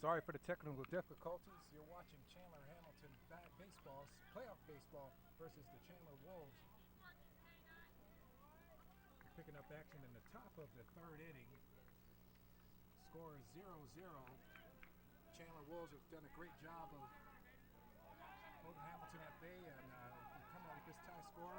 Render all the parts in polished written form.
Sorry for the technical difficulties. You're watching Chandler Hamilton baseball, playoff baseball versus the Chandler Wolves. We're picking up action in the top of the third inning. Score is 0-0. Chandler Wolves have done a great job of holding Hamilton at bay and come out with this tie score.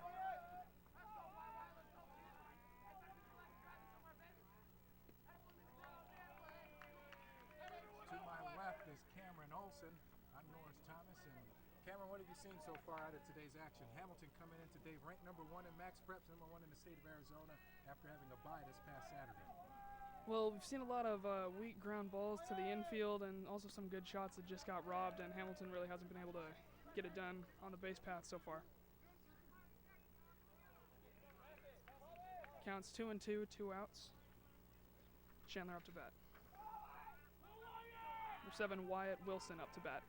To my left is Cameron Olson. I'm Norris Thomas. And Cameron, what have you seen so far out of today's action? Hamilton coming in today ranked number 1 in Max Preps, number 1 in the state of Arizona after having a bye this past Saturday. Well, we've seen a lot of weak ground balls to the infield and also some good shots that just got robbed, and Hamilton really hasn't been able to get it done on the base path so far. Counts 2-2, 2 outs. Chandler up to bat. Number 7, Wyatt Wilson up to bat.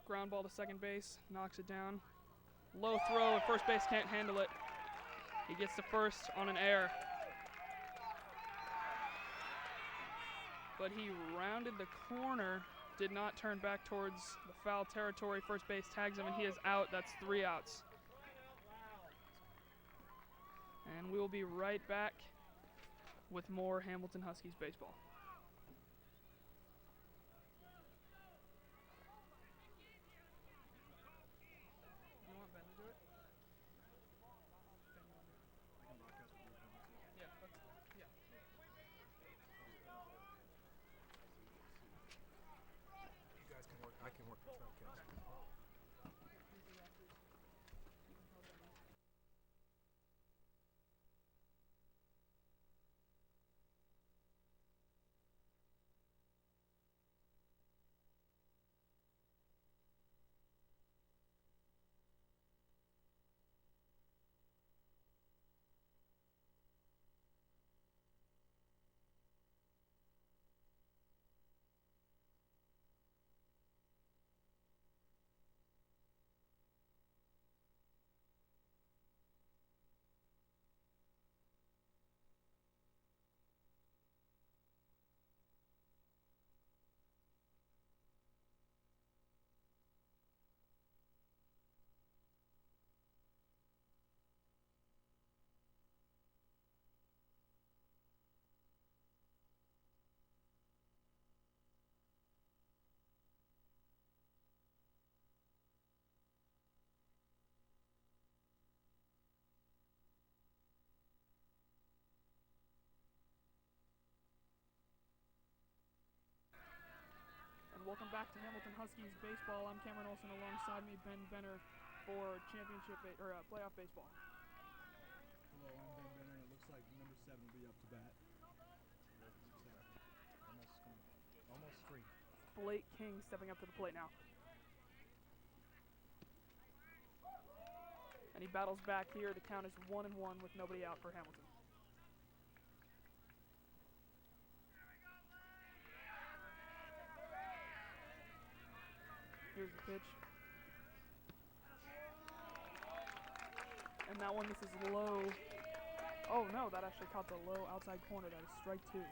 Ground ball to second base, knocks it down. Low throw, and first base can't handle it. He gets to first on an error. But he rounded the corner, did not turn back towards the foul territory. First base tags him, and he is out. That's 3 outs. And we will be right back with more Hamilton Huskies baseball. You want Ben to do it? Yeah. You guys can work. I can work the broadcast. And welcome back to Hamilton Huskies baseball. I'm Cameron Olson. Alongside me, Ben Benner for championship playoff baseball. Hello, I'm Ben Benner, and it looks like number 7 will be up to bat. Almost free. Blake King stepping up to the plate now. And he battles back here. The count is 1-1 with nobody out for Hamilton. Here's the pitch. And that one misses low. Oh no, that actually caught the low outside corner. That is strike 2.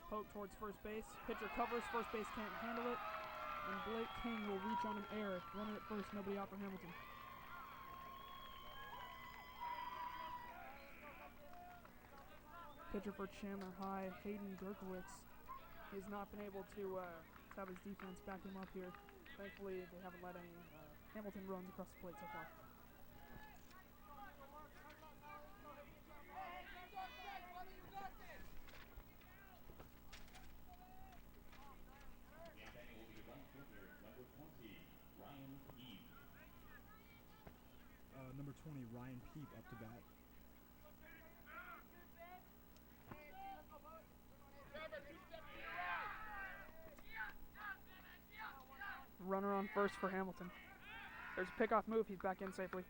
Poke towards first base. Pitcher covers. First base can't handle it. And Blake King will reach on an error. Runner at first, nobody out for Hamilton. Pitcher for Chandler High, Hayden Gerkowitz, has not been able to have his defense back him up here. Thankfully, they haven't let any Hamilton runs across the plate so far. Number 20, Ryan Peep up to bat. Runner on first for Hamilton. There's a pickoff move. He's back in safely.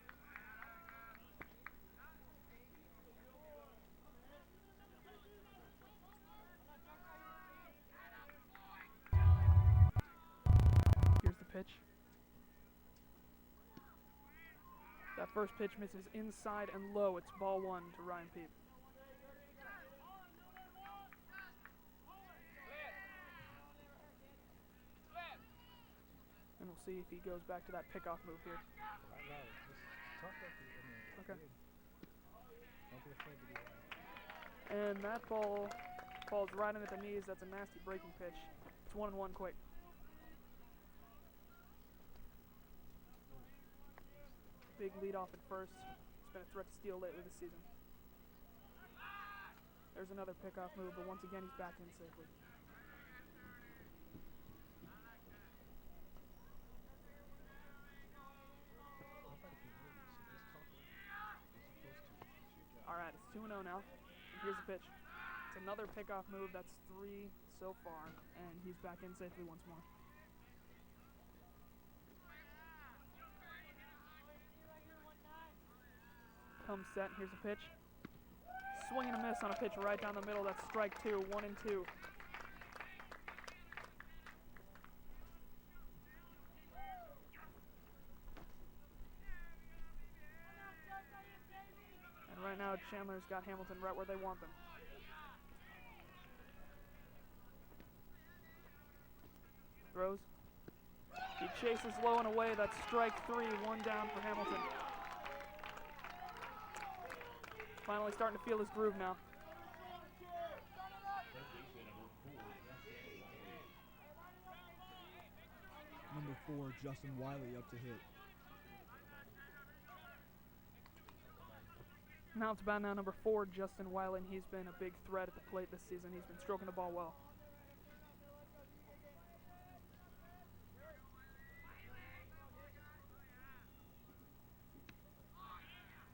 Here's the pitch. That first pitch misses inside and low. It's ball one to Ryan Peep. And we'll see if he goes back to that pickoff move here. Right now, just tough at the, I mean, Okay. good. Don't be afraid to do that. And that ball falls right in at the knees. That's a nasty breaking pitch. It's 1-1 quick. Big lead off at first. It's been a threat to steal lately this season. There's another pickoff move, but once again he's back in safely. Alright, it's 2-0 now. And here's the pitch. It's another pickoff move. That's 3 so far, and he's back in safely once more. Comes set, here's a pitch. Swing and a miss on a pitch right down the middle. That's strike 2, 1-2. And right now, Chandler's got Hamilton right where they want them. Throws. He chases low and away. That's strike 3, 1 down for Hamilton. Finally starting to feel his groove now. Number 4, Justin Wiley up to hit. Now it's about now number 4, Justin Wiley, and he's been a big threat at the plate this season. He's been stroking the ball well.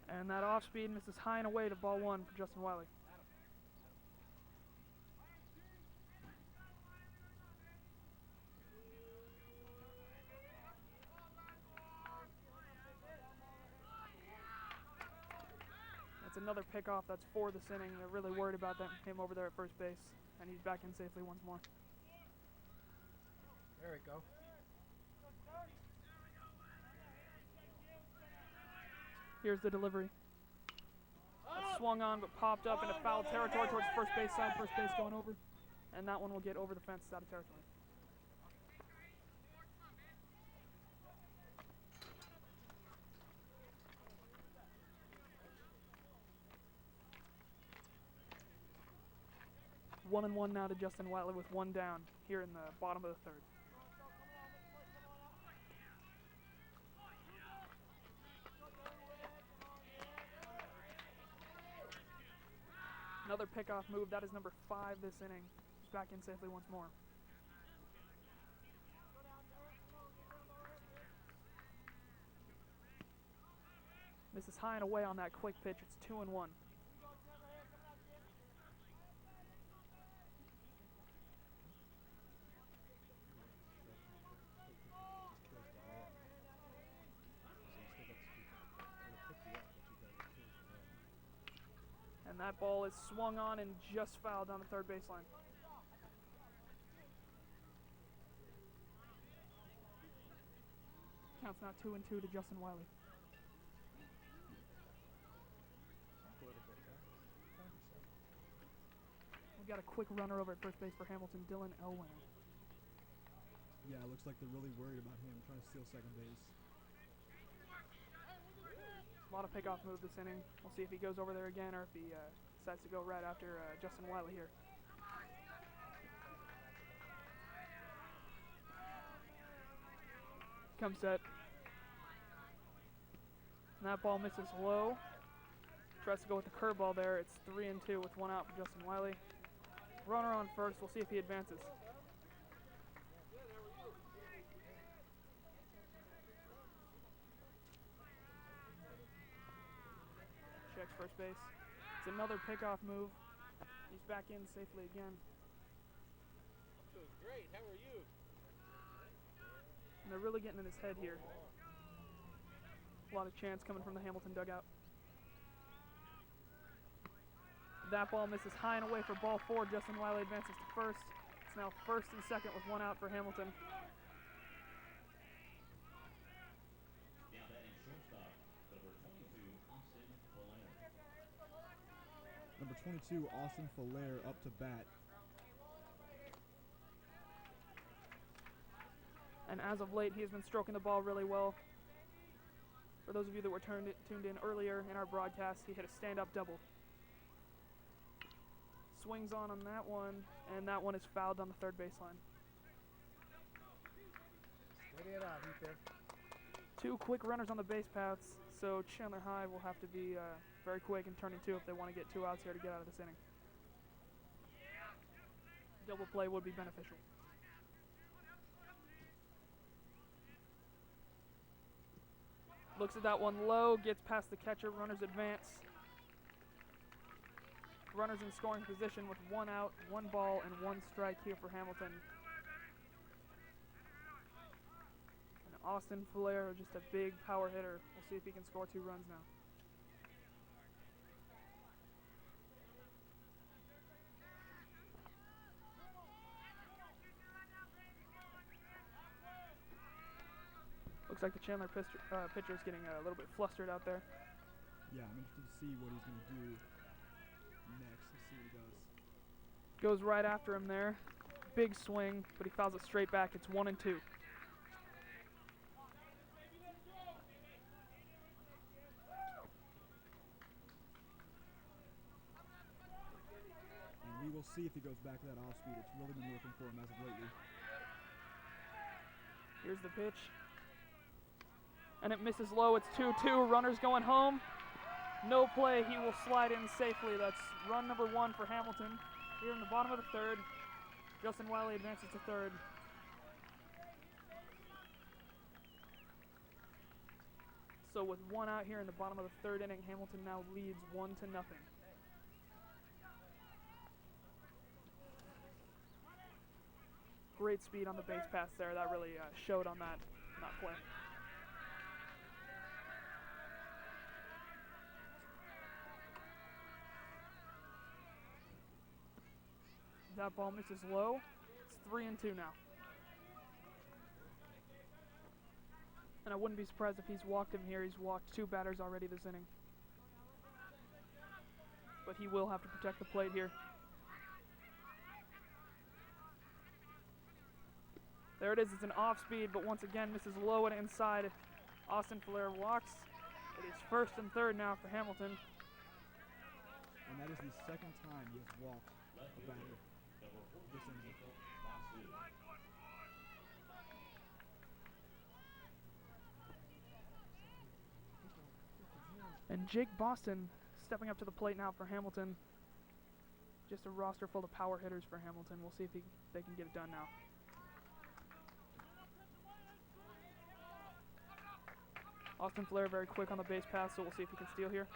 And that off speed misses high and away to ball 1 for Justin Wiley. That's another pickoff. That's 4 this inning. They're really worried about him over there at first base, and he's back in safely once more. There we go. Here's the delivery. It swung on but popped up into foul territory towards first base side. First base going over. And that one will get over the fence out of territory. One and one now to Justin Wiley with 1 down here in the bottom of the 3rd. Another pickoff move. That is number 5 this inning. He's back in safely once more. Misses high and away on that quick pitch. It's 2-1. And that ball is swung on and just fouled on the 3rd baseline. Counts now 2-2 to Justin Wiley. We got a quick runner over at first base for Hamilton, Dylan Elwin. Yeah, it looks like they're really worried about him trying to steal second base. A lot of pickoff move this inning. We'll see if he goes over there again or if he decides to go right after Justin Wiley here. Comes set. And that ball misses low. Tries to go with the curveball there. It's 3-2 with 1 out for Justin Wiley. Runner on first. We'll see if he advances. Checks first base. It's another pickoff move. He's back in safely again. Doing great. How are you? And they're really getting in his head here. A lot of chance coming from the Hamilton dugout. That ball misses high and away for ball 4. Justin Wiley advances to first. It's now first and second with 1 out for Hamilton. Number 22, Austin Falaire, up to bat. And as of late, he has been stroking the ball really well. For those of you that were tuned in earlier in our broadcast, he hit a stand-up double. Swings on that one, and that one is fouled on the third baseline. Steady it out, Ethan. 2 quick runners on the base paths, so Chandler High will have to be very quick in turning 2 if they want to get 2 outs here to get out of this inning. Double play would be beneficial. Looks at that one low, gets past the catcher, runners advance. Runners in scoring position with 1 out, 1 ball, and 1 strike here for Hamilton. And Austin Falaire, just a big power hitter. We'll see if he can score 2 runs now. Looks like the Chandler pitcher is getting a little bit flustered out there. Yeah, I'm interested to see what he's going to do next. Let's see what he does. Goes right after him there. Big swing, but he fouls it straight back. It's 1-2. And we will see if he goes back to that off speed. It's really been working for him as of lately. Here's the pitch. And it misses low. It's 2-2. Runners going home. No play. He will slide in safely. That's run number 1 for Hamilton. Here in the bottom of the third. Justin Wiley advances to third. So with 1 out here in the bottom of the third inning, Hamilton now leads 1-0. Great speed on the base pass there. That really showed on that play. That ball misses low. It's 3-2 now. And I wouldn't be surprised if he's walked him here. He's walked 2 batters already this inning. But he will have to protect the plate here. There it is. It's an off speed, but once again misses low and inside. Austin Falaire walks. It is 1st and 3rd now for Hamilton. And that is the 2nd time he has walked a batter this inning. And Jake Boston stepping up to the plate now for Hamilton. Just a roster full of power hitters for Hamilton. We'll see if they can get it done now. Austin Falaire very quick on the base pass, so we'll see if he can steal here.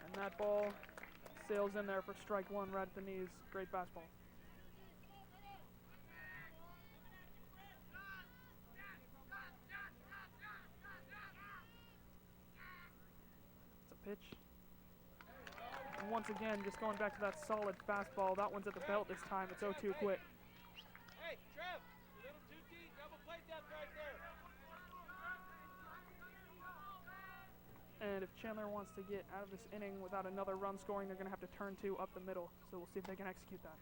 And that ball sails in there for strike 1 right at the knees. Great fastball. It's a pitch. And once again, just going back to that solid fastball. That one's at the belt this time. It's 0-2 quick. Hey, Trev, a little too deep. Double play depth right there. And if Chandler wants to get out of this inning without another run scoring, they're going to have to turn 2 up the middle. So we'll see if they can execute that.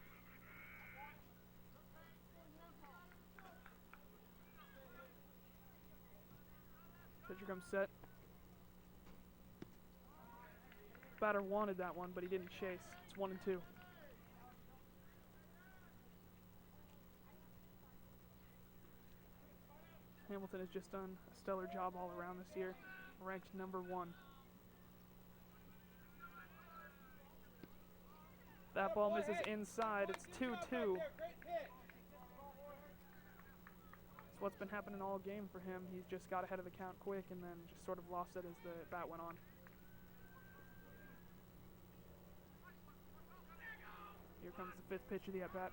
Pitcher comes set. Batter wanted that one, but he didn't chase. It's 1-2. Hamilton has just done a stellar job all around this year. Ranked number 1. That ball misses inside. It's 2-2. It's what's been happening all game for him. He's just got ahead of the count quick and then just sort of lost it as the bat went on. Here comes the 5th pitch of the at-bat.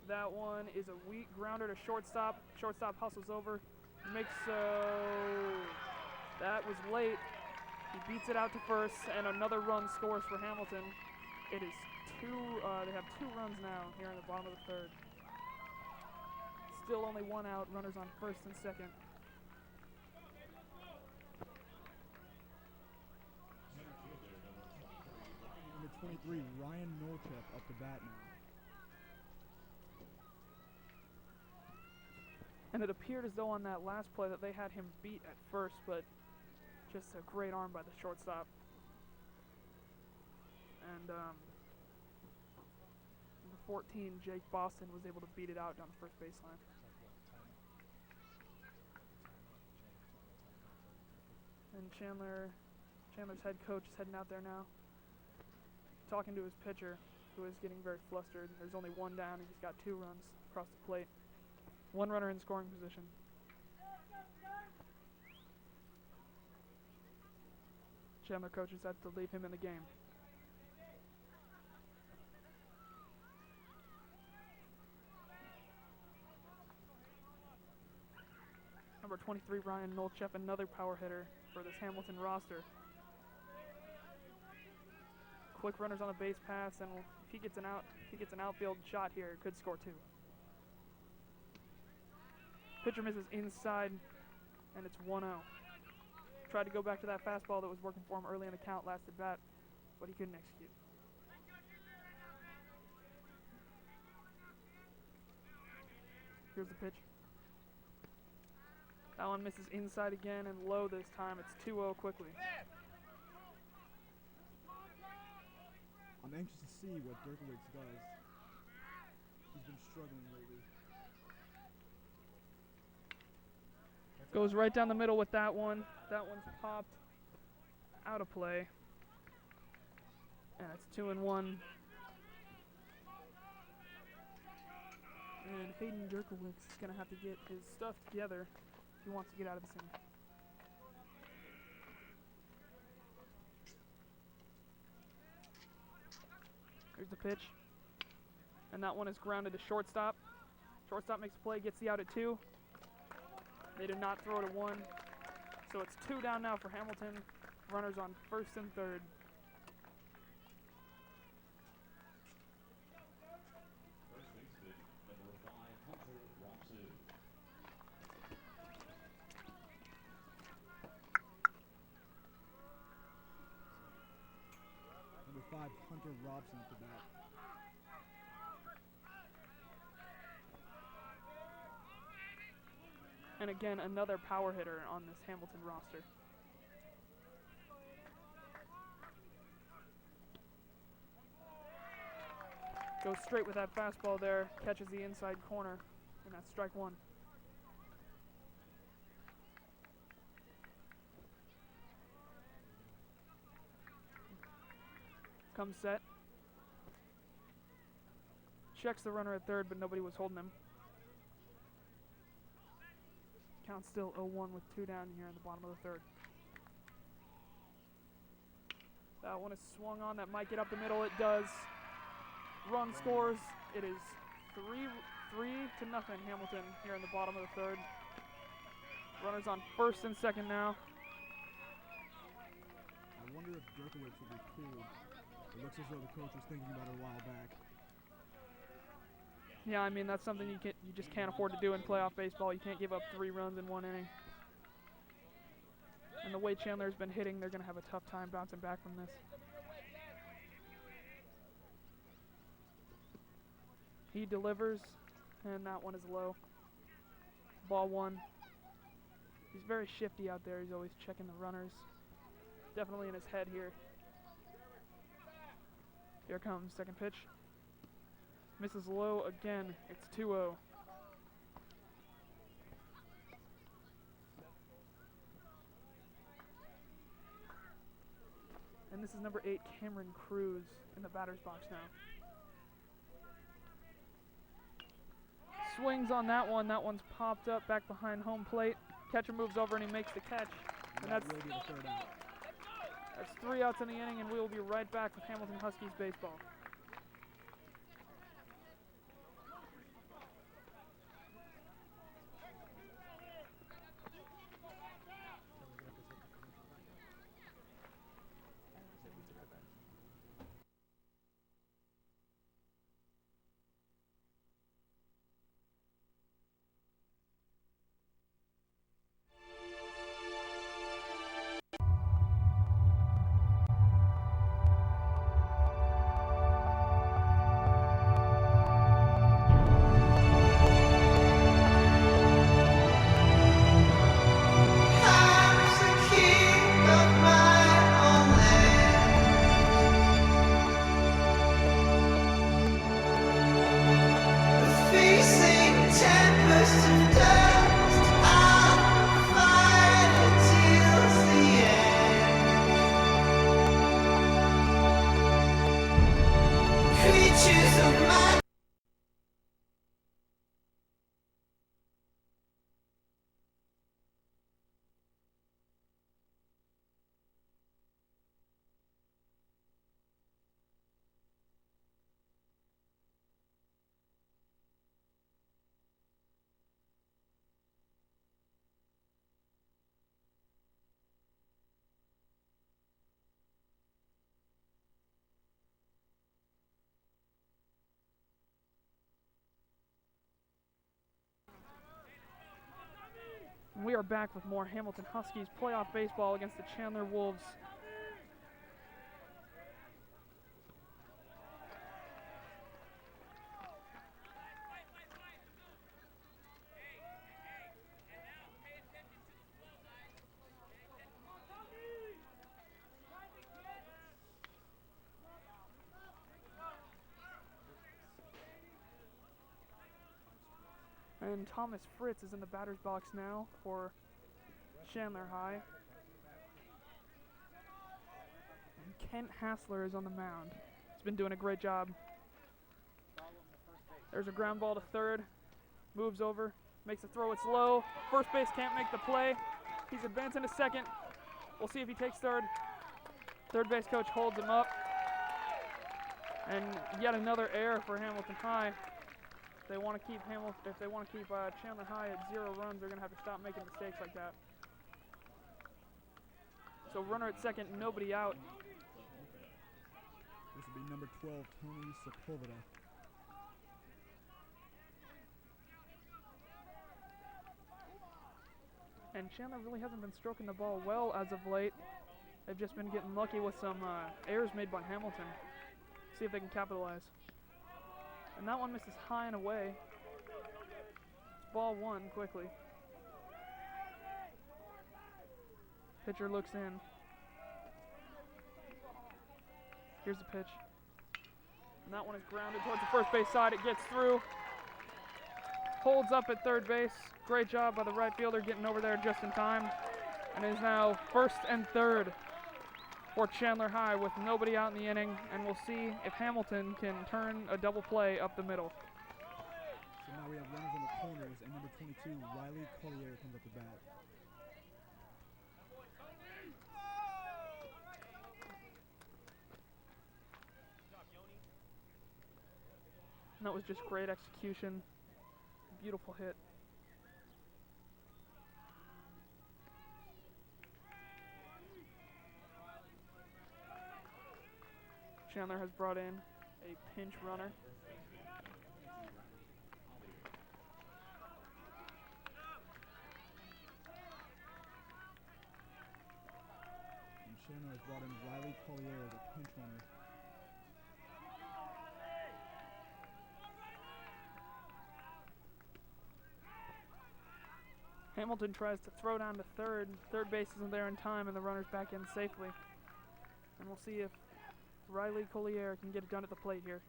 That one is a weak grounder to shortstop. Shortstop hustles over. Makes that was late. He beats it out to first, and another run scores for Hamilton. It is 2. They have 2 runs now here in the bottom of the 3rd. Still only 1 out. Runners on 1st and 2nd. 23, Ryan Nolchep up to bat now. And it appeared as though on that last play that they had him beat at first, but just a great arm by the shortstop. And number 14, Jake Boston, was able to beat it out down the first baseline. And Chandler's head coach is heading out there now, talking to his pitcher, who is getting very flustered. There's only one down, and he's got 2 runs across the plate. 1 runner in scoring position. Chandler coaches had to leave him in the game. Number 23, Ryan Nolchep, another power hitter for this Hamilton roster. Quick runners on the base paths, and if he gets an outfield shot here, it could score 2. Pitcher misses inside, and it's 1-0. Tried to go back to that fastball that was working for him early in the count last at bat, but he couldn't execute. Here's the pitch. That one misses inside again and low this time. It's 2-0 quickly. I'm anxious to see what Dirkowitz does. He's been struggling lately. Goes right down the middle with that one. That one's popped out of play. And it's 2-1. And Hayden Dirkowitz is going to have to get his stuff together if he wants to get out of this inning. Here's the pitch. And that one is grounded to shortstop. Shortstop makes a play, gets the out at 2. They did not throw to 1. So it's 2 down now for Hamilton. Runners on first and third. First baseman, number 5, Hunter Robson. Number 5, Hunter Robson at the bat. And again, another power hitter on this Hamilton roster. Goes straight with that fastball there, catches the inside corner, and that's strike 1. Comes set. Checks the runner at third, but nobody was holding him. Count still 0-1 with 2 down here in the bottom of the third. That one is swung on. That might get up the middle. It does. Run scores. It is 3-0 Hamilton here in the bottom of the third. Runners on first and second now. I wonder if Dirkowitz will be pulled. It looks as though the coach was thinking about it a while back. Yeah, I mean, that's something you just can't afford to do in playoff baseball. You can't give up 3 runs in 1 inning. And the way Chandler's been hitting, they're going to have a tough time bouncing back from this. He delivers, and that one is low. Ball 1. He's very shifty out there. He's always checking the runners. Definitely in his head here. Here comes second pitch. Misses low again. It's 2-0. And this is number 8, Cameron Cruz, in the batter's box now. Swings on that one. That one's popped up back behind home plate. Catcher moves over and he makes the catch. And That will be the third out. that's 3 outs in the inning, and we will be right back with Hamilton Huskies baseball. We are back with more Hamilton Huskies playoff baseball against the Chandler Wolves. And Thomas Fritz is in the batter's box now for Chandler High. And Kent Hassler is on the mound. He's been doing a great job. There's a ground ball to third. Moves over, makes a throw, it's low. First base can't make the play. He's advancing to second. We'll see if he takes third. Third base coach holds him up. And yet another error for Hamilton High. If they want to keep Chandler High at 0 runs, they're going to have to stop making mistakes like that. So runner at second, nobody out. This will be number 12, Tony Sepulveda. And Chandler really hasn't been stroking the ball well as of late. They've just been getting lucky with some errors made by Hamilton. See if they can capitalize. And that one misses high and away. It's ball 1 quickly. Pitcher looks in. Here's the pitch. And that one is grounded towards the first base side. It gets through. Holds up at third base. Great job by the right fielder getting over there just in time. And is now first and third for Chandler High with nobody out in the inning. And we'll see if Hamilton can turn a double play up the middle. So now we have runners on the corners, and number 22, Riley Collier, comes up to bat. And that was just great execution. Beautiful hit. Chandler has brought in a pinch runner. And Chandler has brought in Riley Collier as a pinch runner. Hamilton tries to throw down to third. Third base isn't there in time, and the runner's back in safely. And we'll see if Riley Collier can get it done at the plate here.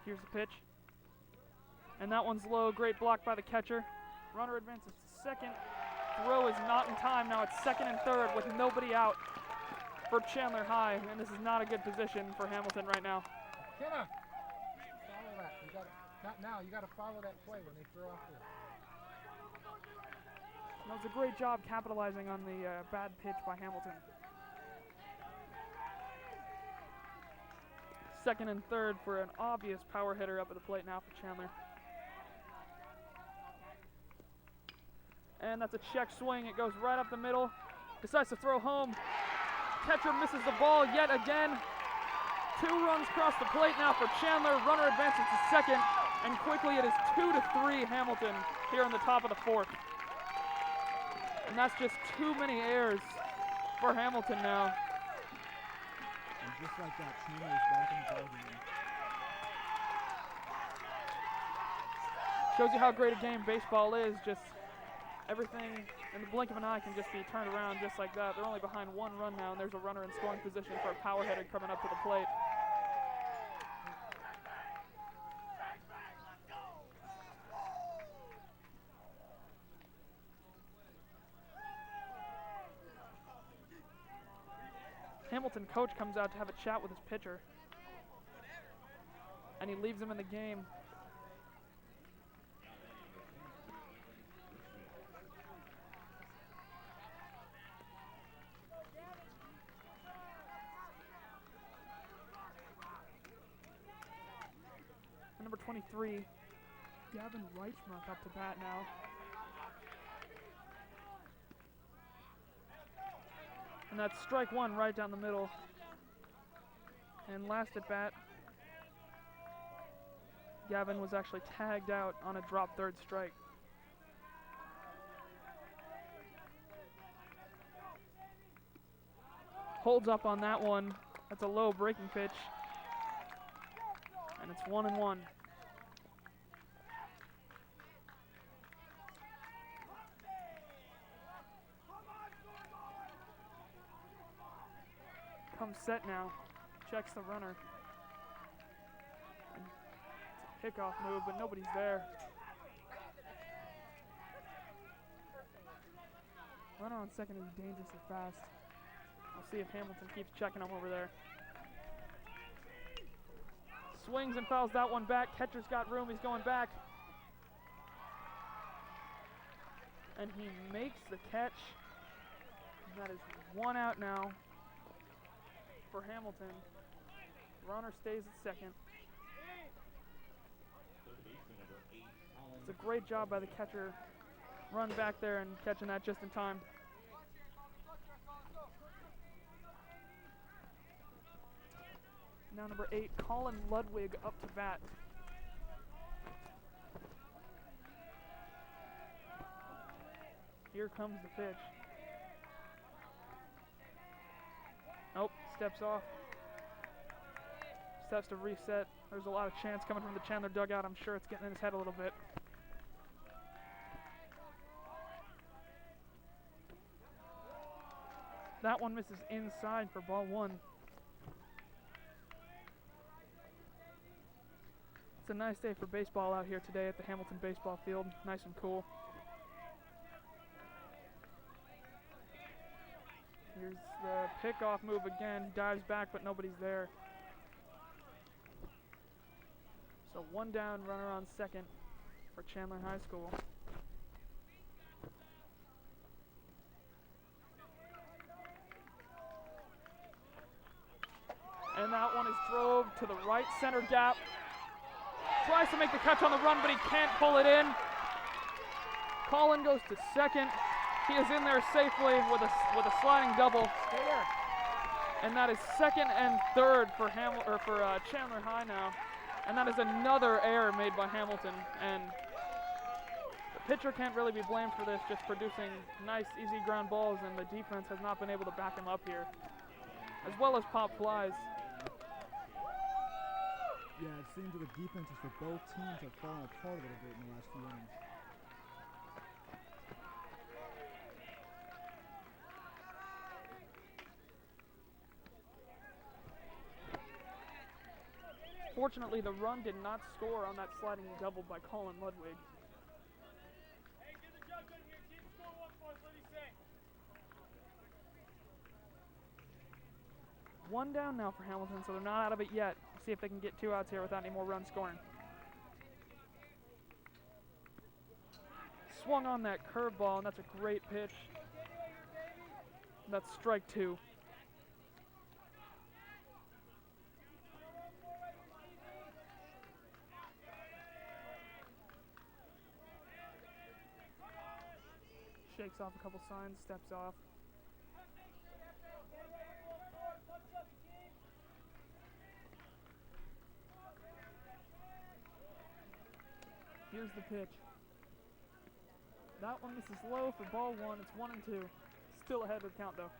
Here's the pitch. And that one's low. Great block by the catcher. Runner advances to second. Throw is not in time. Now it's second and third with nobody out for Chandler High, and this is not a good position for Hamilton right now. Kenna, follow that. You got not now. You got to follow that play when they throw off there. That was a great job capitalizing on the bad pitch by Hamilton. Second and third for an obvious power hitter up at the plate now for Chandler. And that's a check swing. It goes right up the middle. Decides to throw home. Catcher misses the ball yet again. 2 runs across the plate now for Chandler. Runner advances to second, and quickly it is 2-3 Hamilton here in the top of the 4th. And that's just too many errors for Hamilton now. And just like that, Chandler is back in the ballgame. Shows you how great a game baseball is. Just everything in the blink of an eye can just be turned around just like that. They're only behind 1 run now, and there's a runner in scoring position for a power hitter coming up to the plate. Hamilton coach comes out to have a chat with his pitcher, and he leaves him in the game. Number 23, Gavin Reichmuth up to bat now. And that's strike 1 right down the middle. And last at bat, Gavin was actually tagged out on a drop third strike. Holds up on that one. That's a low breaking pitch. And it's 1-1. Comes set now, checks the runner. And it's a pickoff move, but nobody's there. Runner on second is dangerously fast. We'll see if Hamilton keeps checking him over there. Swings and fouls that one back. Catcher's got room, he's going back. And he makes the catch. And that is 1 out now for Hamilton. Runner stays at second. It's a great job by the catcher. Run back there and catching that just in time. Now number 8, Colin Ludwig up to bat. Here comes the pitch. Nope, steps off. Steps to reset. There's a lot of chance coming from the Chandler dugout. I'm sure it's getting in his head a little bit. That one misses inside for ball 1. It's a nice day for baseball out here today at the Hamilton baseball field. Nice and cool. Here's the pickoff move again. He dives back, but nobody's there. So 1 down, runner on second for Chandler High School. And that one is drove to the right center gap. Tries to make the catch on the run, but he can't pull it in. Colin goes to second. He is in there safely with a sliding double. And that is second and third for Chandler High now. And that is another error made by Hamilton. And the pitcher can't really be blamed for this, just producing nice, easy ground balls, and the defense has not been able to back him up here, as well as pop flies. Yeah, it seems that the defenses for both teams have fallen apart a little bit in the last few innings. Fortunately, the run did not score on that sliding double by Colin Ludwig. Hey, get the judge in here. Keep the score 1 for us. What do you say? 1 down now for Hamilton, so they're not out of it yet. See if they can get 2 outs here without any more runs scoring. Swung on that curveball, and that's a great pitch. That's strike 2. Shakes off a couple signs, steps off. Here's the pitch. That one misses low for ball 1. It's 1-2. Still ahead with count though.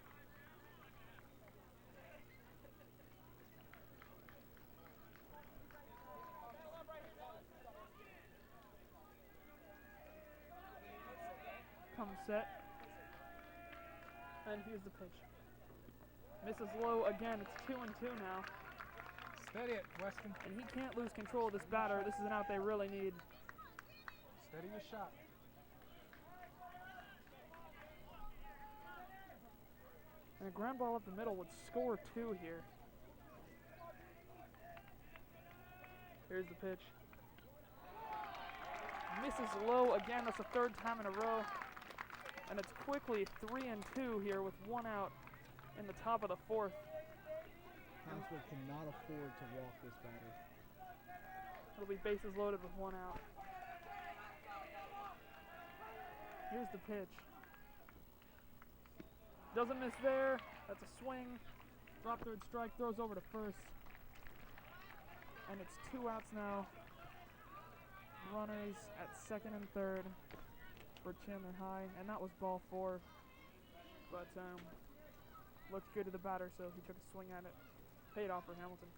comes set. And here's the pitch. Misses low again. It's 2-2 now. Steady it, Weston. And he can't lose control of this batter. This is an out they really need. Steady your shot. And a ground ball up the middle would score 2 here. Here's the pitch. Misses low again. That's the 3rd time in a row. And it's quickly 3-2 here with 1 out in the top of the 4th. Hansford cannot afford to walk this batter. It'll be bases loaded with 1 out. Here's the pitch. Doesn't miss there. That's a swing. Drop 3rd strike. Throws over to 1st. And it's 2 outs now. Runners at 2nd and 3rd for Chandler High. And that was ball 4. But looked good to the batter, so he took a swing at it. Paid off for Hamilton.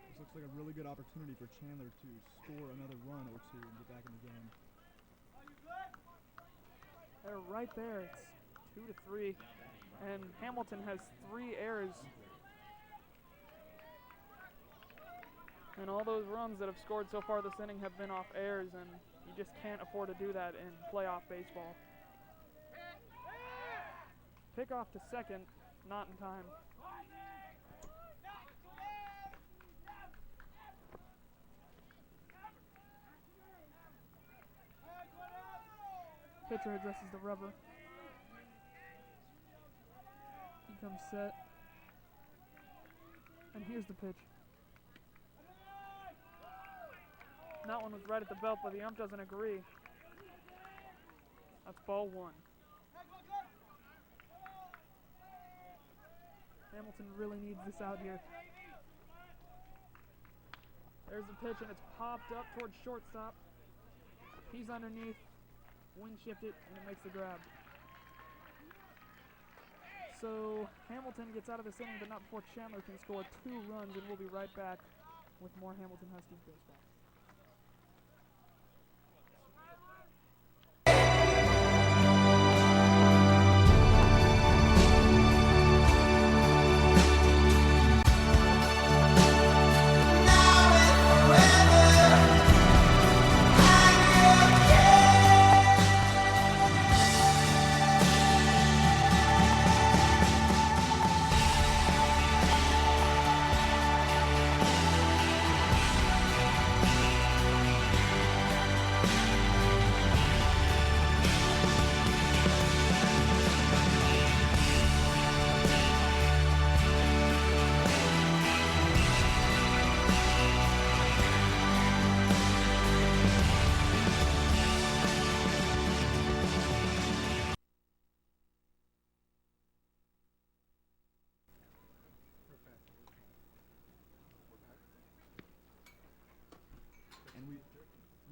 This looks like a really good opportunity for Chandler to score another run or 2 and get back in the game. They're right there. It's 2-3. And Hamilton has 3 errors. And all those runs that have scored so far this inning have been off errors, and you just can't afford to do that in playoff baseball. Pick off to 2nd, not in time. Pitcher addresses the rubber. He comes set. And here's the pitch. That one was right at the belt, but the ump doesn't agree. That's ball 1. Hamilton really needs this out here. There's the pitch, and it's popped up towards shortstop. He's underneath. Wind shifted, and it makes the grab. So Hamilton gets out of this inning, but not before Chandler can score 2 runs, and we'll be right back with more Hamilton Huskies baseball.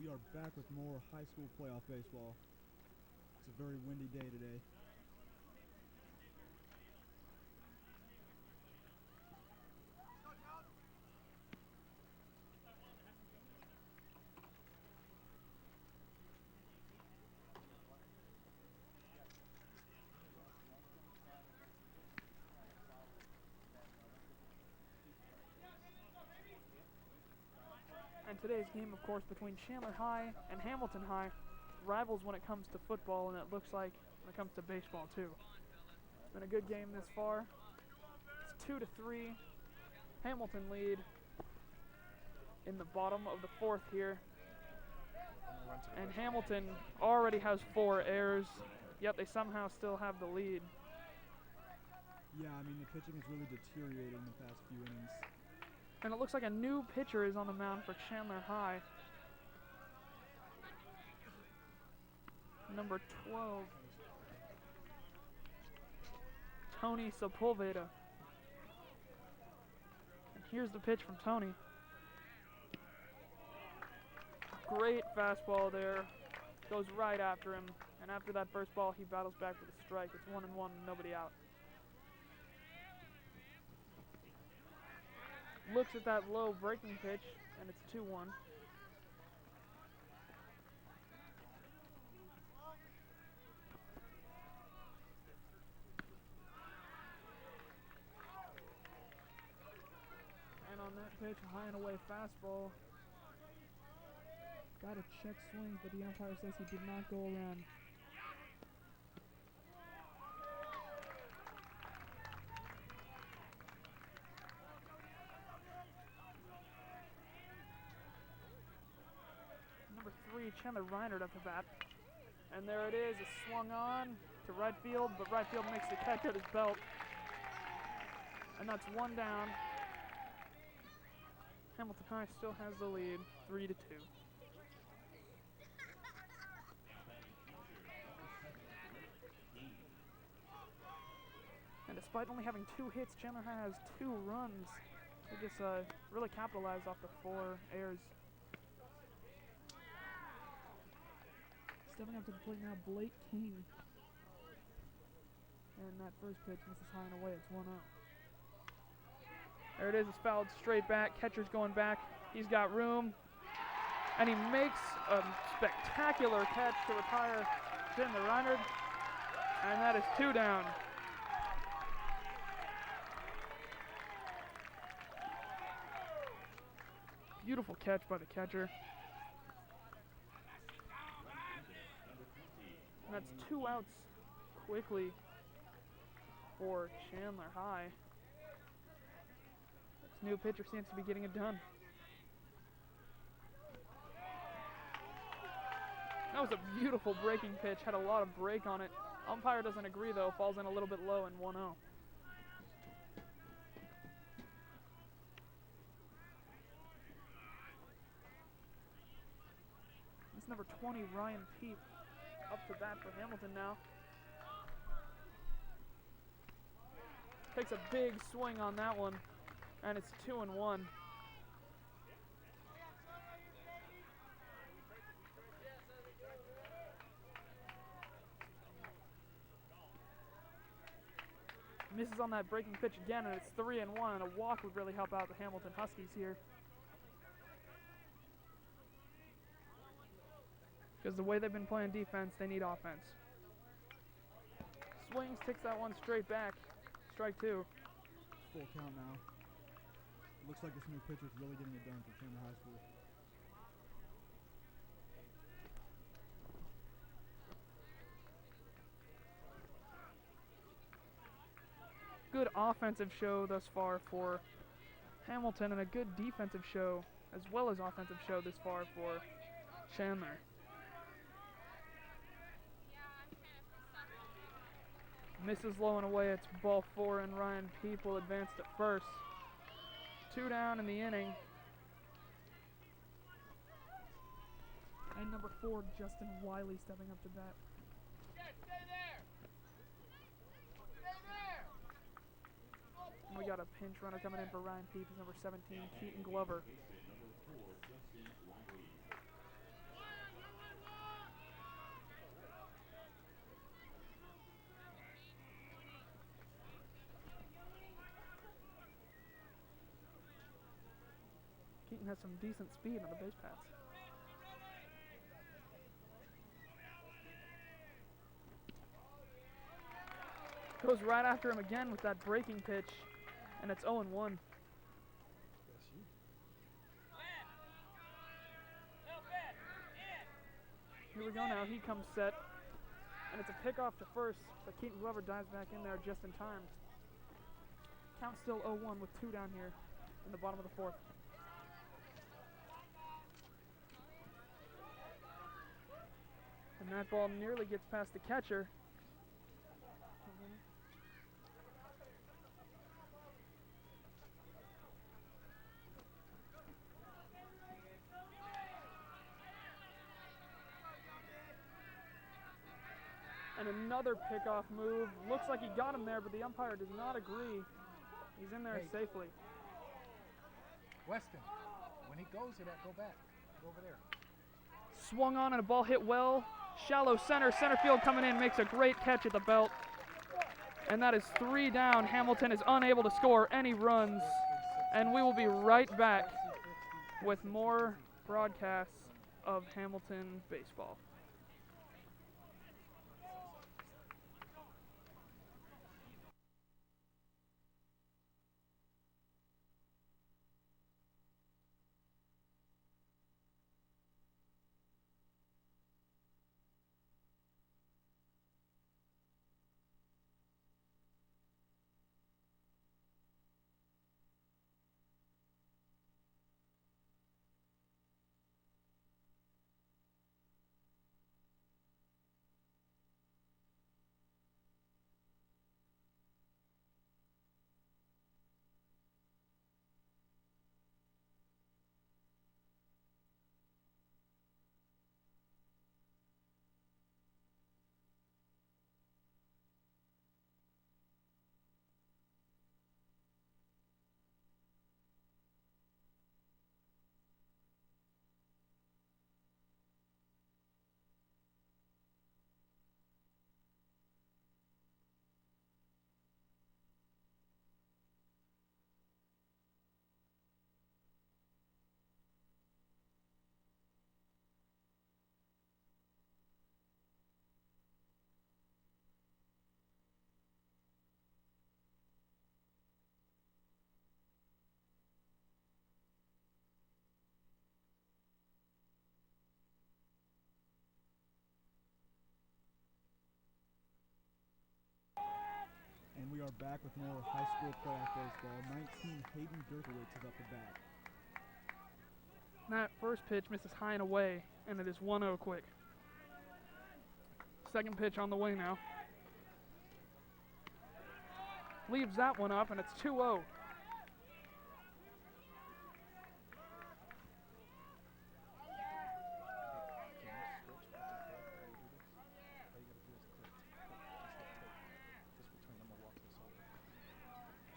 We are back with more high school playoff baseball. It's a very windy day today. And today's game, of course, between Chandler High and Hamilton High, rivals when it comes to football, and it looks like when it comes to baseball too. It's been a good game this far. It's 2-3. Hamilton lead in the bottom of the 4th here. And Hamilton already has 4 errors, yet they somehow still have the lead. Yeah, I mean, the pitching has really deteriorated in the past few innings. And it looks like a new pitcher is on the mound for Chandler High. Number 12. Tony Sepulveda. And here's the pitch from Tony. Great fastball there. Goes right after him. And after that first ball, he battles back with a strike. It's 1-1, nobody out. Looks at that low breaking pitch, and it's 2-1. pitch, high and away fastball. Got a check swing, but the umpire says he did not go around. Number 3, Chandler Reinert up to bat. And there it is, it's swung on to right field, but right field makes the catch at his belt. And that's 1 down. Hamilton High still has the lead, 3-2. And despite only having 2 hits, Chandler High has 2 runs. They just really capitalized off the 4 errors. Stepping up to the plate now, Blake King. And that first pitch misses high and away. It's 1-0. There it is. It's fouled straight back. Catcher's going back. He's got room. And he makes a spectacular catch to retire Chandler Reinert. And that is 2 down. Beautiful catch by the catcher. And that's 2 outs quickly for Chandler High. This new pitcher seems to be getting it done. That was a beautiful breaking pitch, had a lot of break on it. Umpire doesn't agree though, falls in a little bit low in 1-0. This number 20, Ryan Peep, up to bat for Hamilton now. Takes a big swing on that one, and it's 2-1. Misses on that breaking pitch again, and it's 3-1, and a walk would really help out the Hamilton Huskies here. Because the way they've been playing defense, they need offense. Swings, takes that one straight back. Strike 2. Full count now. Looks like this new pitcher's really getting it done for Chandler High School. Good offensive show thus far for Hamilton, and a good defensive show as well as offensive show this far for Chandler. Misses low and away. It's ball 4, and Ryan Peep will advance to first. 2 down in the inning. And number 4, Justin Wiley, stepping up to bat. Stay there! Stay there! And we got a pinch runner coming in for Ryan Peep, number 17, Keaton Glover. Keaton has some decent speed on the base paths. Goes right after him again with that breaking pitch, and it's 0-1. Here we go now. He comes set, and it's a pickoff to first, but Keaton Glover dives back in there just in time. Count still 0-1 with 2 down here in the bottom of the 4th. And that ball nearly gets past the catcher. And another pickoff move. Looks like he got him there, but the umpire does not agree. He's in there safely. Weston, when he goes to that, go back. Go over there. Swung on and a ball hit well. Shallow center. Center field coming in, makes a great catch at the belt. And that is 3 down. Hamilton is unable to score any runs. And we will be right back with more broadcasts of Hamilton baseball. are back with more high school playoff baseball. 19, Hayden Derkowitz is up the bat. That first pitch misses high and away, and it is 1-0 quick. Second pitch on the way now. Leaves that one up, and it's 2-0.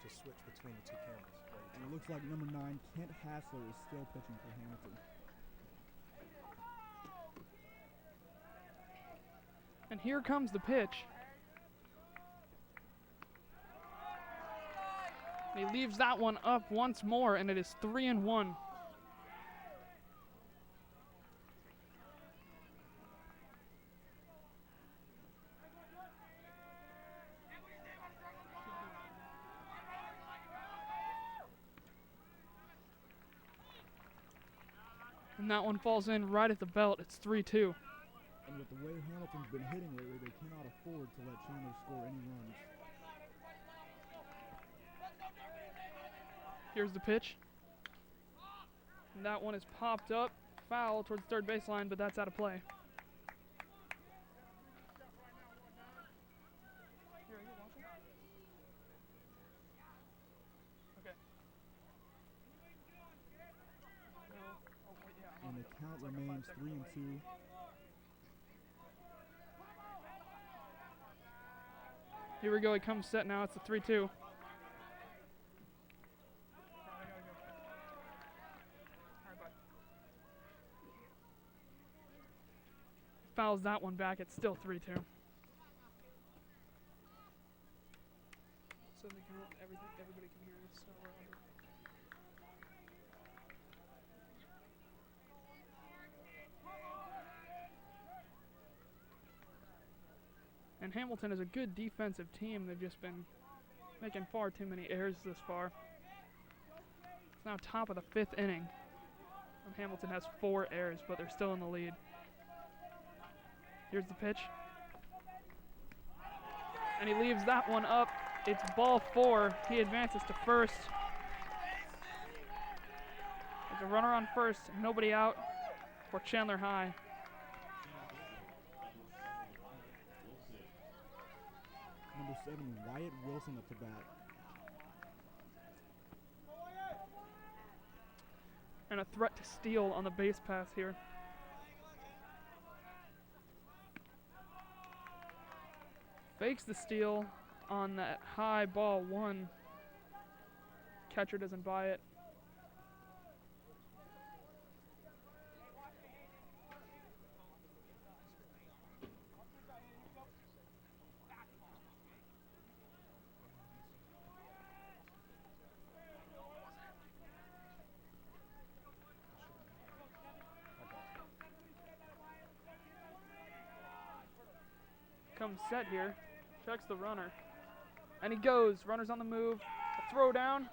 Just switch between the two cameras. And it looks like number 9, Kent Hassler, is still pitching for Hamilton. And here comes the pitch. He leaves that one up once more, and it is 3-1. And that one falls in right at the belt. It's 3-2. And with the way Hamilton's been hitting lately, they cannot afford to let Chandler score any runs. Here's the pitch. And that one is popped up. Foul towards third baseline, but that's out of play. And the count remains 3-2. Here we go. He comes set now. It's a 3-2. Fouls that one back. It's still 3-2. So they can everybody can hear this. So we're under. And Hamilton is a good defensive team. They've just been making far too many errors this far. It's now top of the 5th inning. And Hamilton has 4 errors, but they're still in the lead. Here's the pitch. And he leaves that one up. It's ball 4. He advances to first. There's a runner on first, nobody out for Chandler High. Number 7, Wyatt Wilson up to bat. And a threat to steal on the base pass here. Fakes the steal on that high ball 1. Catcher doesn't buy it. Comes set here, checks the runner, and he goes. Runner's on the move. A throw down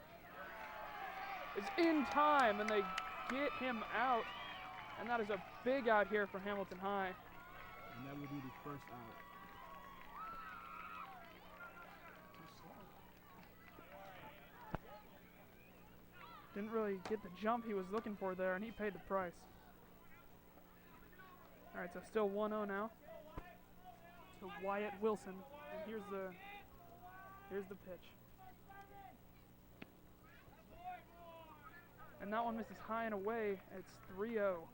is in time, and they get him out. And that is a big out here for Hamilton High. And that will be the first out. Didn't really get the jump he was looking for there, and he paid the price. All right, so still 1-0 now to Wyatt Wilson. And here's the pitch. And that one misses high and away. It's 3-0.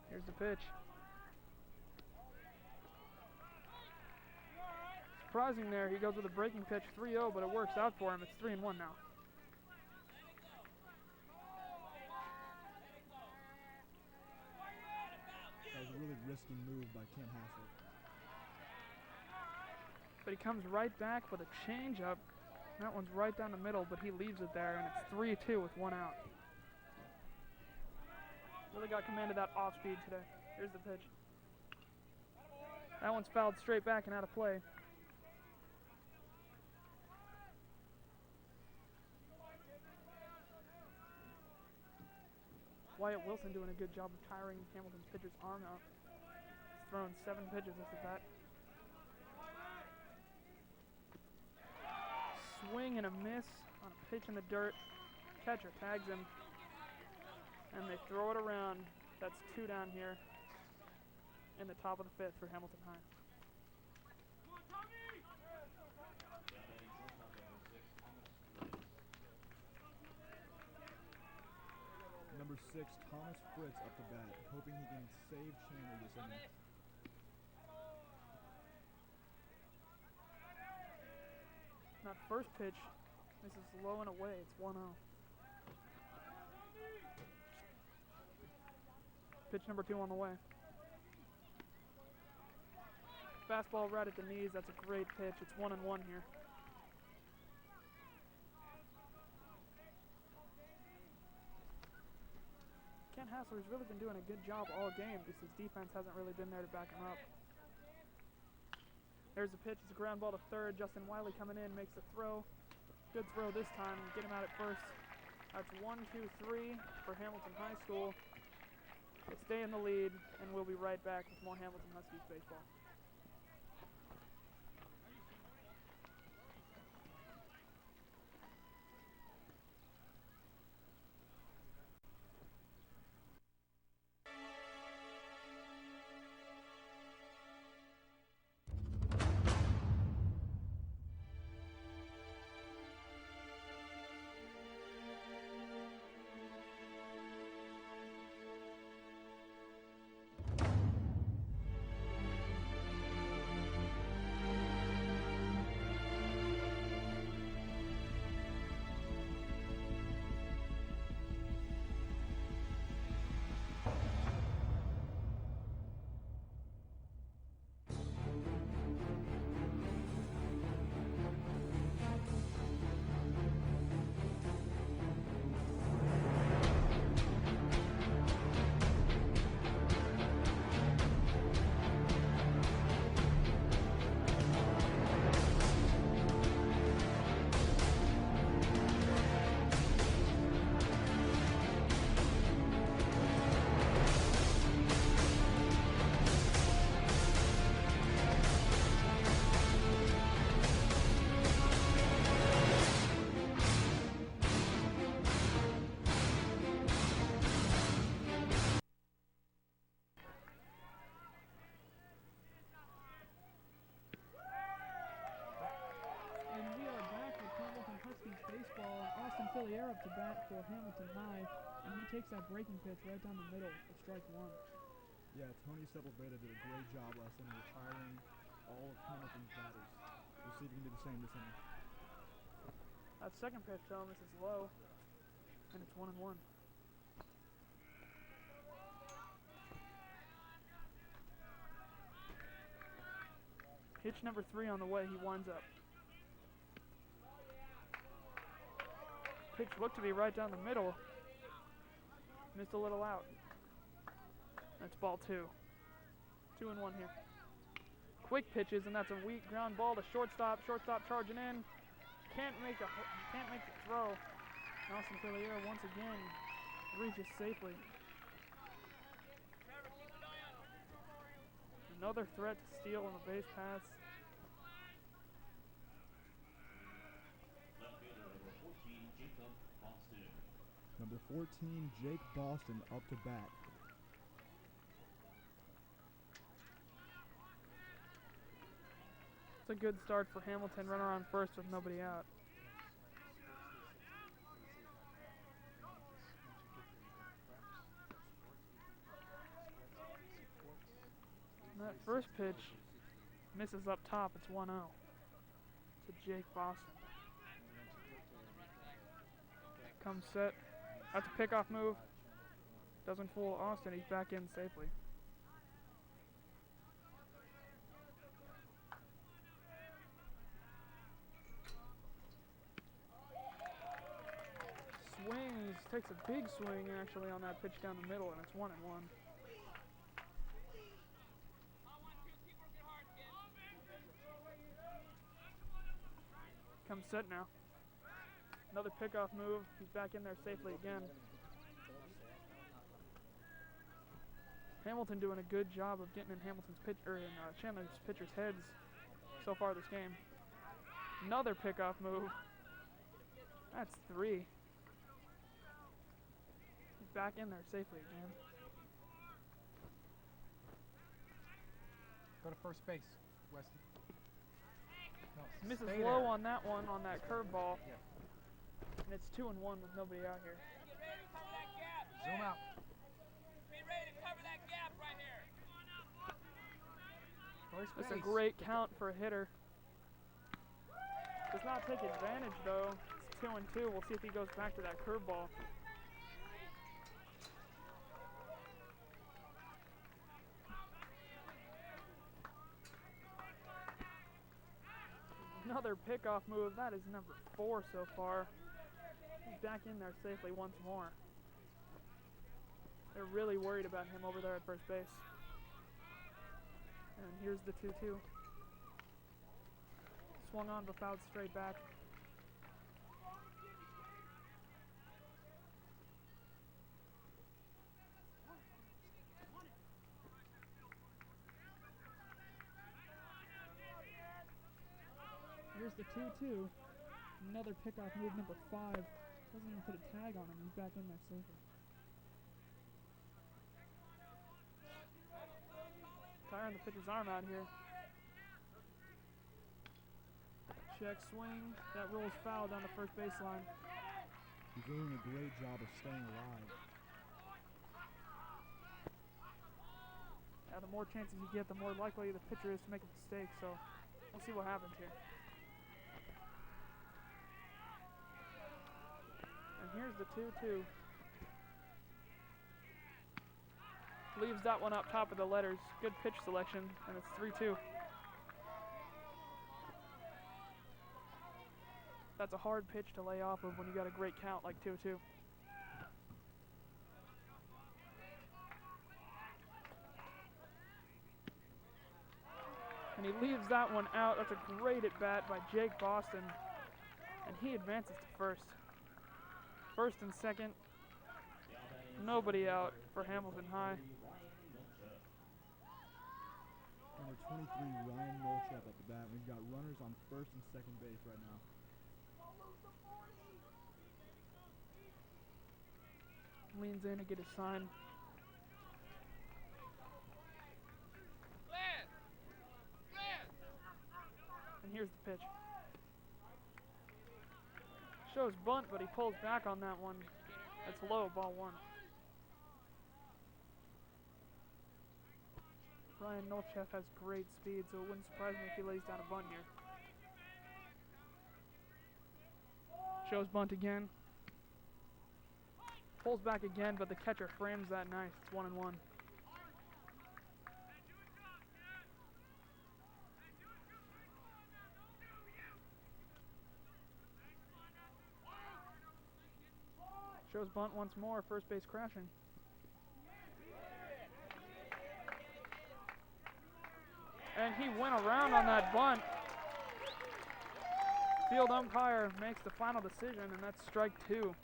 Here's the pitch. Surprising there, he goes with a breaking pitch, 3-0, but it works out for him. It's 3-1 now. That was a really risky move by Kent Hassler. But he comes right back with a changeup. That one's right down the middle, but he leaves it there, and it's 3-2 with 1 out. Really got command of that off speed today. Here's the pitch. That one's fouled straight back and out of play. Wyatt Wilson doing a good job of tiring Hamilton's pitcher's arm out. He's thrown 7 pitches at the bat. Swing and a miss on a pitch in the dirt. Catcher tags him, and they throw it around. That's 2 down here in the top of the 5th for Hamilton High. Number 6, Thomas Fritz up the bat, hoping he can save Chandler this inning. That first pitch, this is low and away. It's 1-0. Pitch number 2 on the way. Fastball right at the knees. That's a great pitch. It's 1-1 here. Kent Hassler's really been doing a good job all game. Just his defense hasn't really been there to back him up. There's the pitch. It's a ground ball to third. Justin Wiley coming in, makes the throw. Good throw this time. Get him out at first. That's 1, 2, 3 for Hamilton High School. They stay in the lead, and we'll be right back with more Hamilton Huskies baseball. Baseball, Austin Fillier up to bat for Hamilton High, and he takes that breaking pitch right down the middle for strike 1. Yeah, Tony Sepulveda did a great job last inning retiring all of Hamilton's batters. We'll see if he can do the same this inning. That second pitch, though, misses low, and it's 1-1. Pitch number 3 on the way. He winds up. Pitch looked to be right down the middle. Missed a little out. That's ball 2. 2-1 here. Quick pitches, and that's a weak ground ball to shortstop. Shortstop charging in. Can't make the throw. Austin Fillier once again reaches safely. Another threat to steal on the base pass. Number 14, Jake Boston up to bat. It's a good start for Hamilton. Runner on first with nobody out. And that first pitch misses up top. It's 1-0 to Jake Boston. Comes set. That's a pickoff move. Doesn't fool Austin. He's back in safely. Swings. Takes a big swing actually on that pitch down the middle, and it's 1-1. Comes set now. Another pickoff move. He's back in there safely again. Hamilton doing a good job of getting in Hamilton's pitch or in Chandler's pitchers' heads so far this game. Another pickoff move. That's 3. He's back in there safely again. Go to first base, Westy. No, Misses stay low there. on that one, on that curveball. Yeah. And it's 2-1 with nobody out here. Get ready to cover that gap. Zoom out. Be ready to cover that gap right here. First That's base. a great count for a hitter. Does not take advantage though. It's 2-2. We'll see if he goes back to that curveball. Another pickoff move. That is number 4 so far. He's back in there safely once more. They're really worried about him over there at first base. And here's the 2-2. Swung on but fouled straight back. Here's the 2-2. Another pickoff move, number 5. Doesn't even put a tag on him. He's back in there safely. Tiring the pitcher's arm out here. Check swing. That rolls foul down the first baseline. He's doing a great job of staying alive. Now, the more chances you get, the more likely the pitcher is to make a mistake. So we'll see what happens here. And here's the 2-2. Leaves that one up top of the letters. Good pitch selection, and it's 3-2. That's a hard pitch to lay off of when you got a great count like 2-2. And he leaves that one out. That's a great at bat by Jake Boston. And he advances to first. First and second. Nobody out for Hamilton High. Number 23, Ryan Molchep at the bat. We've got runners on first and second base right now. Leans in to get his sign. And here's the pitch. Shows bunt, but he pulls back on that one. That's low, ball 1. Ryan Nolchef has great speed, so it wouldn't surprise me if he lays down a bunt here. Shows bunt again. Pulls back again, but the catcher frames that nice. It's 1-1. Shows bunt once more, first base crashing. And he went around on that bunt. Field umpire makes the final decision, and that's strike 2.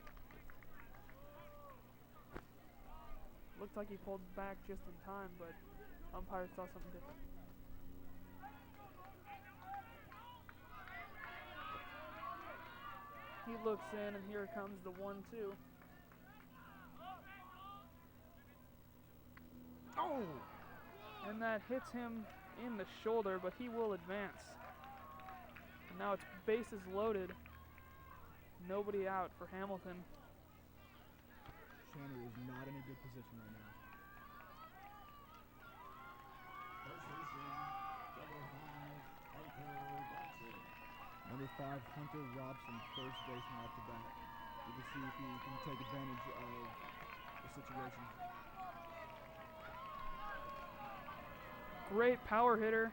Looked like he pulled back just in time, but umpire saw something different. He looks in, and here comes the 1-2. Oh! And that hits him in the shoulder, but he will advance. And now it's bases loaded. Nobody out for Hamilton. Chandler is not in a good position right now. First baseman, number 5, Hunter Robson. Number 5, Hunter Robson, first baseman at the bat. We'll just see if he can take advantage of the situation. Great power hitter.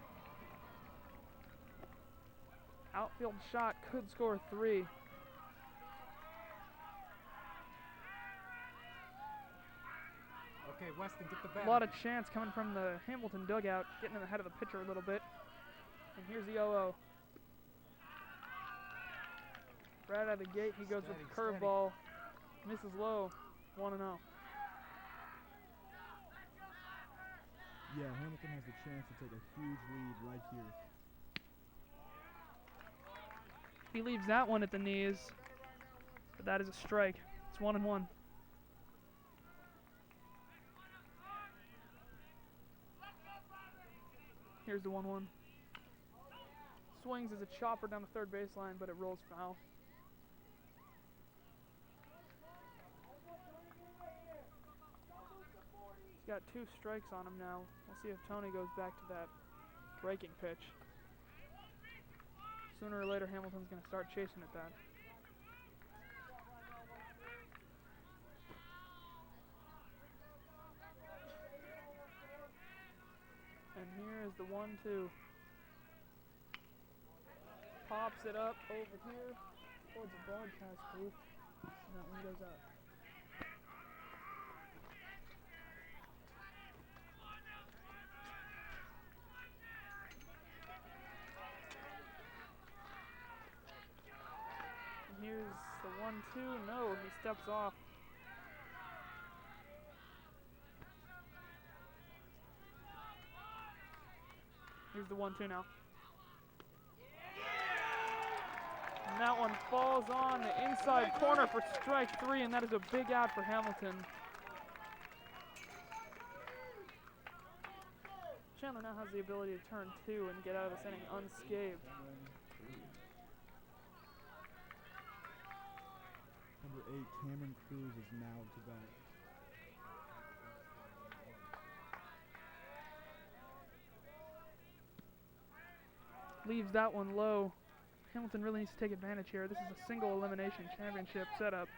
Outfield shot could score 3. Okay, Weston, get the bat. A lot of chance coming from the Hamilton dugout, getting in the head of the pitcher a little bit. And here's the 0-0. Right out of the gate, he goes with the Steady, curveball. Misses low, 1-0. Yeah, Hamilton has the chance to take a huge lead right here. He leaves that one at the knees, but that is a strike. It's 1-1. Here's the 1-1. Swings as a chopper down the third baseline, but it rolls foul. He's got 2 strikes on him now. We'll see if Tony goes back to that breaking pitch. Sooner or later, Hamilton's going to start chasing at that. And here is the 1-2. Pops it up over here towards the broadcast booth. And that one goes out. And here's the 1-2. No, he steps off. Here's the 1-2 now. And that one falls on the inside corner for strike 3, and that is a big out for Hamilton. Chandler now has the ability to turn 2 and get out of this inning unscathed. Number 8, Cameron Cruz is now to bat. Leaves that one low. Hamilton really needs to take advantage here. This is a single elimination championship setup.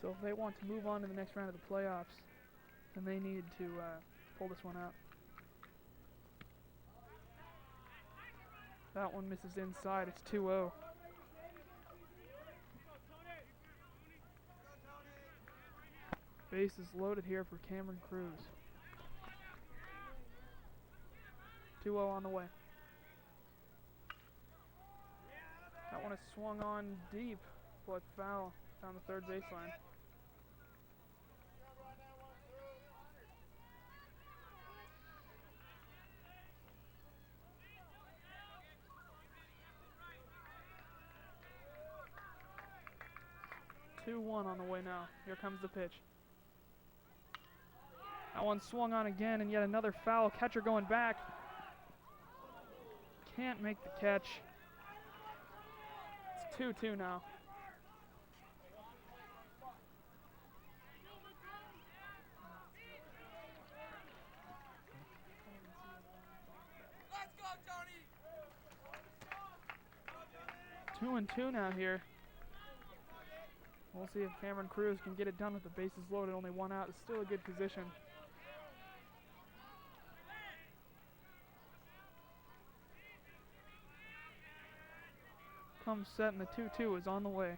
So if they want to move on to the next round of the playoffs, then they need to pull this one out. That one misses inside. It's 2-0. Base is loaded here for Cameron Cruz. 2-0 on the way. That one is swung on deep, but foul down the third baseline. Two-1 on the way now. Here comes the pitch. That one swung on again, and yet another foul. Catcher going back. Can't make the catch. It's 2-2 now. Let's go, Tony! 2-2 now here. We'll see if Cameron Cruz can get it done with the bases loaded. Only 1 out. It's still a good position. Comes set, and the 2-2 is on the way.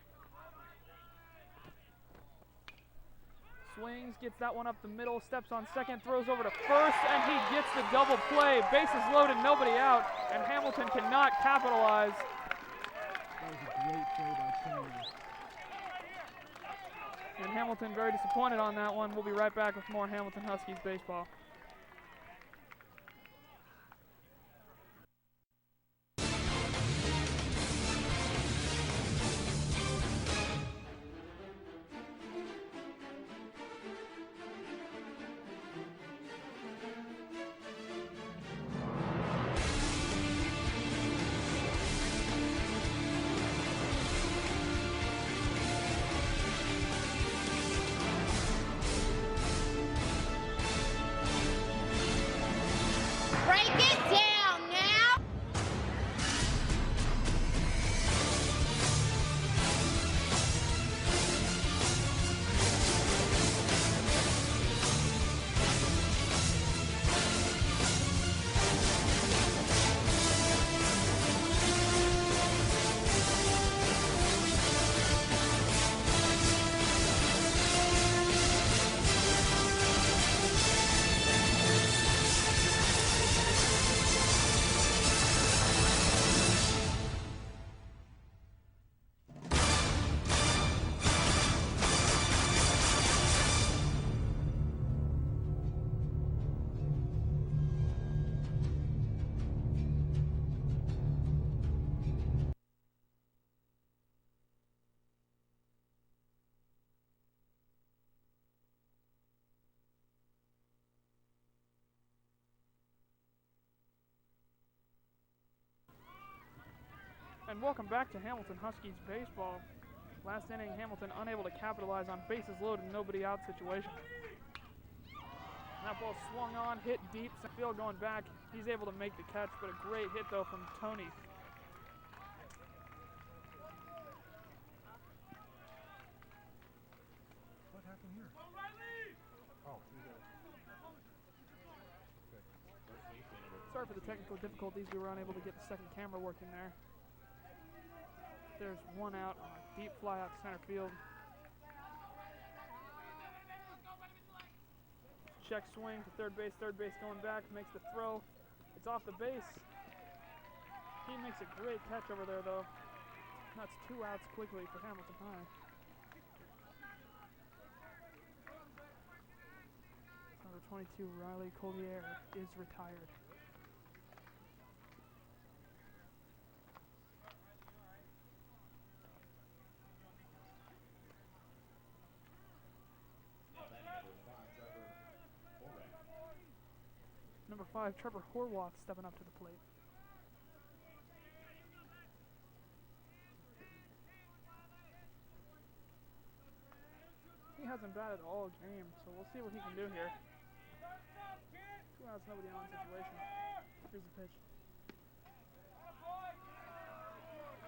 Swings, gets that one up the middle, steps on second, throws over to first, and he gets the double play. Bases loaded, nobody out, and Hamilton cannot capitalize. That was a great play by Chandler. And Hamilton very disappointed on that one. We'll be right back with more Hamilton Huskies baseball. And welcome back to Hamilton Huskies baseball. Last inning, Hamilton unable to capitalize on bases loaded, nobody out situation. That ball swung on, hit deep, center field going back. He's able to make the catch, but a great hit though from Tony. What happened here? Oh, you got it. Sorry for the technical difficulties. We were unable to get the second camera working there. There's one out, deep fly out to center field. Check swing to third base going back, makes the throw. It's off the base. He makes a great catch over there though. That's 2 outs quickly for Hamilton High. Number 22, Riley Collier, is retired. Number 5, Trevor Horwath, stepping up to the plate. He hasn't batted all game, so we'll see what he can do here. 2 outs, nobody on situation. Here's the pitch.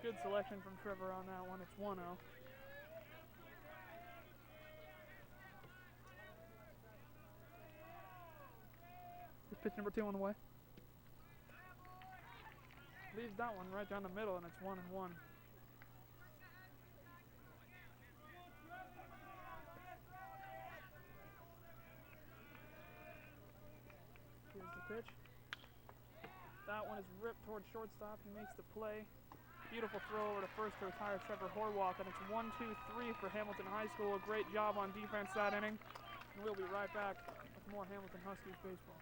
Good selection from Trevor on that one. It's 1-0. Pitch number 2 on the way. Leaves that one right down the middle, and it's 1-1. Here's the pitch. That one is ripped towards shortstop. He makes the play. Beautiful throw over to first to retire Trevor Horwath, and it's 1-2-3 for Hamilton High School. A great job on defense that inning. And we'll be right back with more Hamilton Huskies baseball.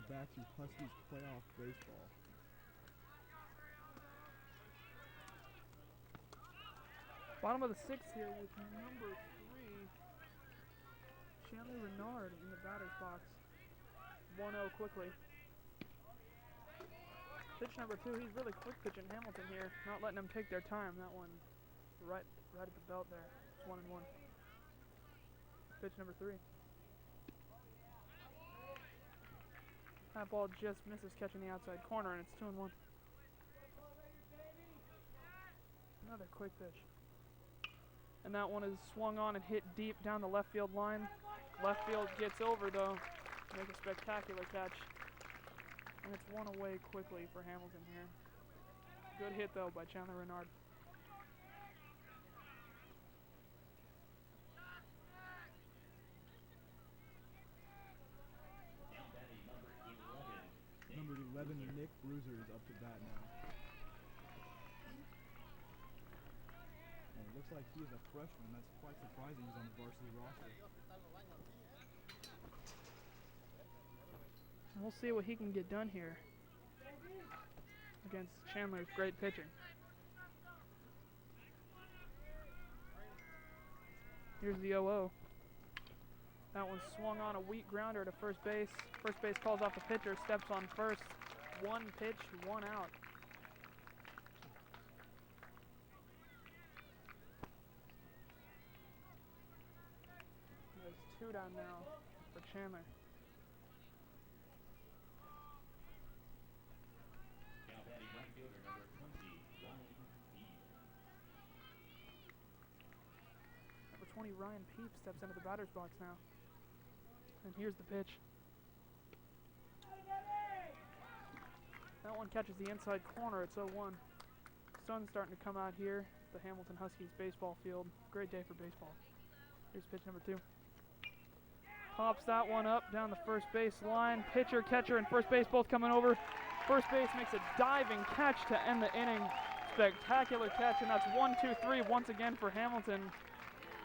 Back to Huskies playoff baseball. Bottom of the 6th here with number 3, Chandler Renard in the batter's box. 1-0 quickly. Pitch number 2, he's really quick pitching Hamilton here, not letting them take their time. That one right at the belt there. It's 1-1. Pitch number 3. That ball just misses catching the outside corner, and it's 2-1. Another quick pitch. And that one is swung on and hit deep down the left field line. Left field gets over, though. Make a spectacular catch. And it's 1 away quickly for Hamilton here. Good hit, though, by Chandler Renard. Number 11, Nick Bruiser, is up to bat now. And it looks like he is a freshman. That's quite surprising. He's on the varsity roster. We'll see what he can get done here against Chandler's great pitching. Here's the 0-0. That one swung on a weak grounder to first base. First base calls off the pitcher, steps on first. One pitch, one out. There's two down now for Chandler. Now batting right fielder number 20, Ryan Peep. Number 20, Ryan Peep, steps into the batter's box now. And here's the pitch. That one catches the inside corner. It's 0-1. Sun's starting to come out here. The Hamilton Huskies baseball field. Great day for baseball. Here's pitch number 2. Pops that one up down the first base line. Pitcher, catcher, and first base both coming over. First base makes a diving catch to end the inning. Spectacular catch, and that's 1-2-3 once again for Hamilton.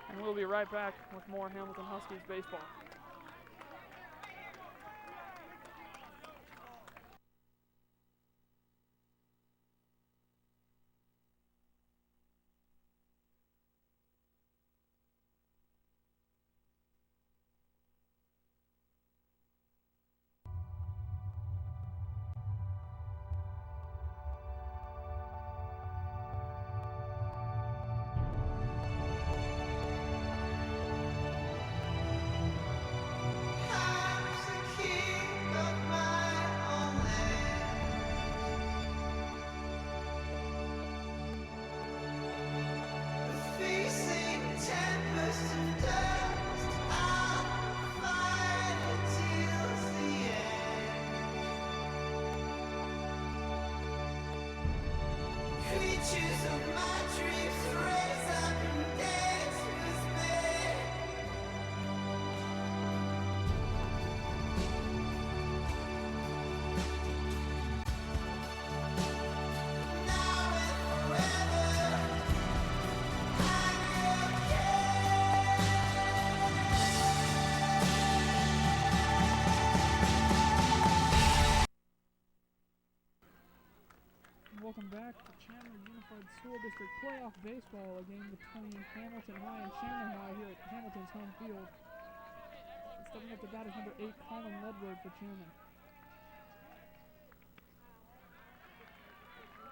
And we'll be right back with more Hamilton Huskies baseball. Welcome back to Chandler Unified School District Playoff Baseball, a game between Hamilton High and Chandler High here at Hamilton's home field. And stepping up to bat is number 8, Colin Ludwig for Chandler.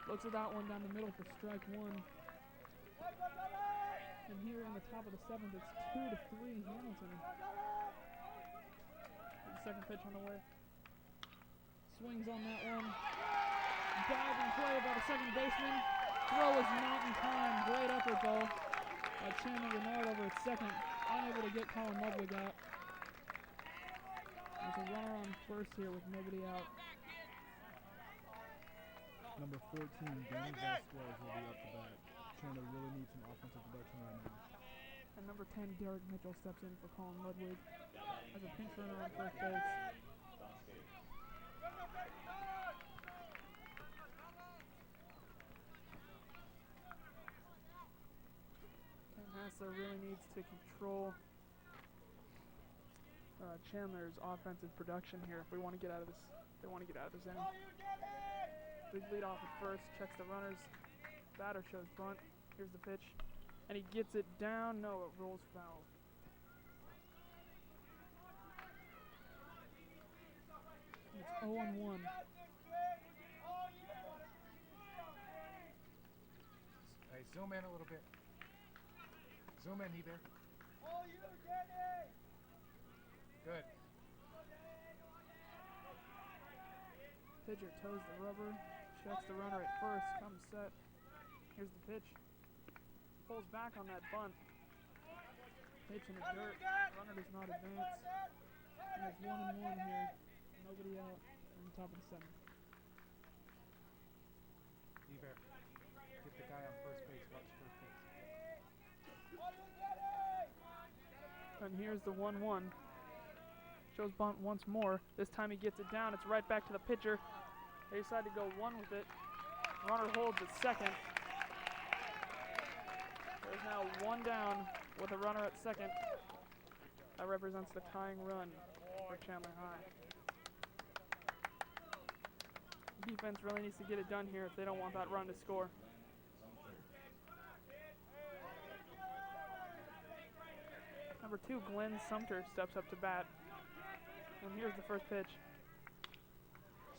Looks at that one down the middle for strike 1. And here in the top of the 7th, it's 2-3 Hamilton. The second pitch on the way. Swings on that one. Diving play by the second baseman. Throw is not in time. Great effort though by Chandler Renard over at second. Unable to get Colin Ludwig out. There's a runner on first here with nobody out. Number 14, Danny Vasquez will be up to bat. Chandler really needs some offensive production right now. And number 10, Derek Mitchell, steps in for Colin Ludwig as a pinch runner on first base. Massa really needs to control Chandler's offensive production here if we want to get out of this. They want to get out of this inning. Big lead off at first, checks the runners. Batter shows bunt. Here's the pitch, and he gets it down. No, it rolls foul. It's 0-1. Hey, zoom in a little bit. Zoom in, Heber. Good. Pitcher toes the rubber, checks the runner at first, comes set. Here's the pitch. Pulls back on that bunt. Pitch in the dirt. Runner does not advance. And there's 1-1 here. Nobody out on the top of the 7th. Heber, get the guy on first base. Watch first base. And here's the 1-1. Shows bunt once more. This time he gets it down. It's right back to the pitcher. They decide to go one with it. Runner holds at second. There's now one down with a runner at second. That represents the tying run for Chandler High. defense really needs to get it done here if they don't want that run to score. Number 2, Glenn Sumter, steps up to bat. And here's the first pitch.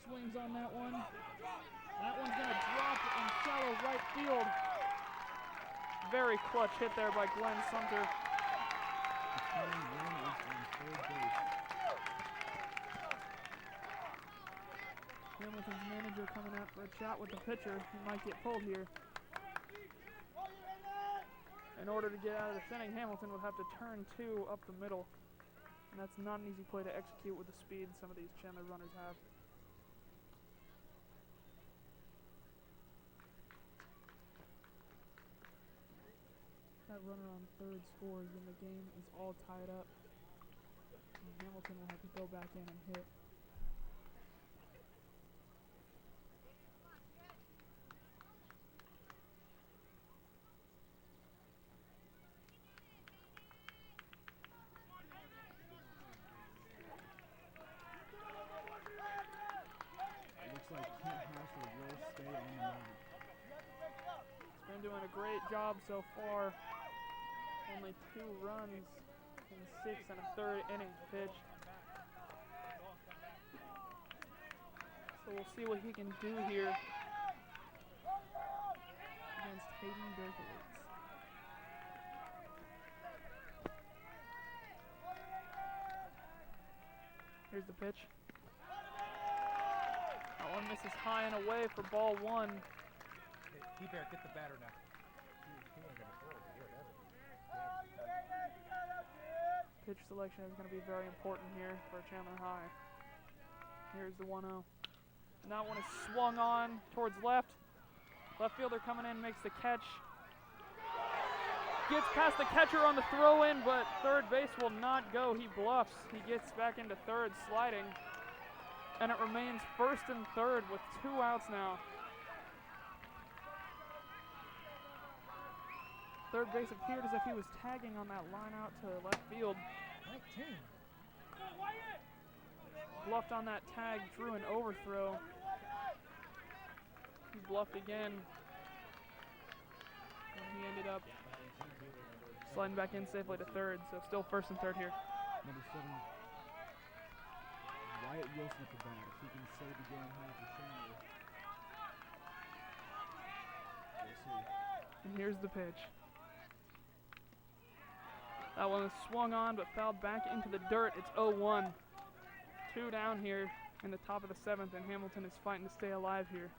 Swings on that one. That one's going to drop in shallow right field. Very clutch hit there by Glenn Sumter. The tying run is on third base. Hamilton's manager coming out for a chat with the pitcher. He might get pulled here. In order to get out of this inning, Hamilton will have to turn 2 up the middle. And that's not an easy play to execute with the speed some of these Chandler runners have. That runner on third scores and the game is all tied up. And Hamilton will have to go back in and hit. It looks like Kent Hassler will stay on the mound. He's been doing a great job so far. Only 2 runs in 6 and a third innings pitched. So we'll see what he can do here against Hayden Berkowitz. Here's the pitch. That one misses high and away for ball 1. Hey, T-Bear, get the batter now. He ain't gonna throw it here, that's Pitch selection is going to be very important here for Chandler High. Here's the 1-0. And that one is swung on towards left. Left fielder coming in, makes the catch. Gets past the catcher on the throw-in, but third base will not go. He bluffs. He gets back into third, sliding. And it remains first and third with 2 outs now. Third base appeared as if he was tagging on that line out to left field. 19. Bluffed on that tag, drew an overthrow. He bluffed again. And he ended up sliding back in safely to third, so still first and third here. Number 7, Wyatt Wilson at the bat. If he can save the game here for Chandler. We'll see. And here's the pitch. That one is swung on but fouled back into the dirt. It's 0-1. 2 down here in the top of the 7th, and Hamilton is fighting to stay alive here.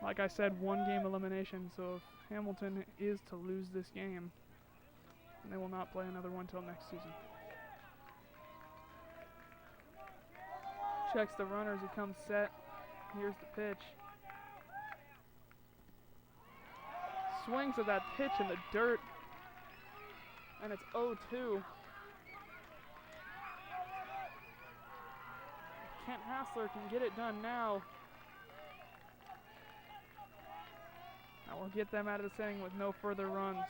Like I said, 1-game elimination, so if Hamilton is to lose this game, then they will not play another one till next season. Checks the runners, he comes set. Here's the pitch. Swings at that pitch in the dirt, and it's 0-2. Kent Hassler can get it done now. That will get them out of the inning with no further runs.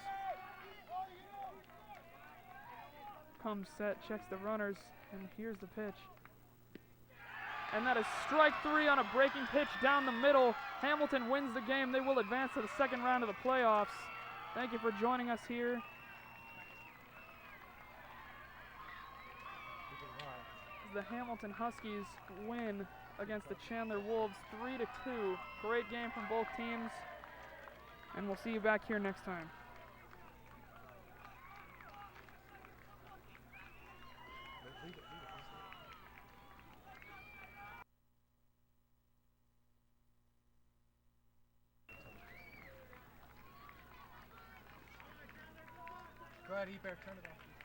Comes set, checks the runners, and here's the pitch. And that is strike 3 on a breaking pitch down the middle. Hamilton wins the game. They will advance to the second round of the playoffs. Thank you for joining us here. The Hamilton Huskies win against the Chandler Wolves 3-2. Great game from both teams. And we'll see you back here next time. Go ahead, Ebert, turn it off.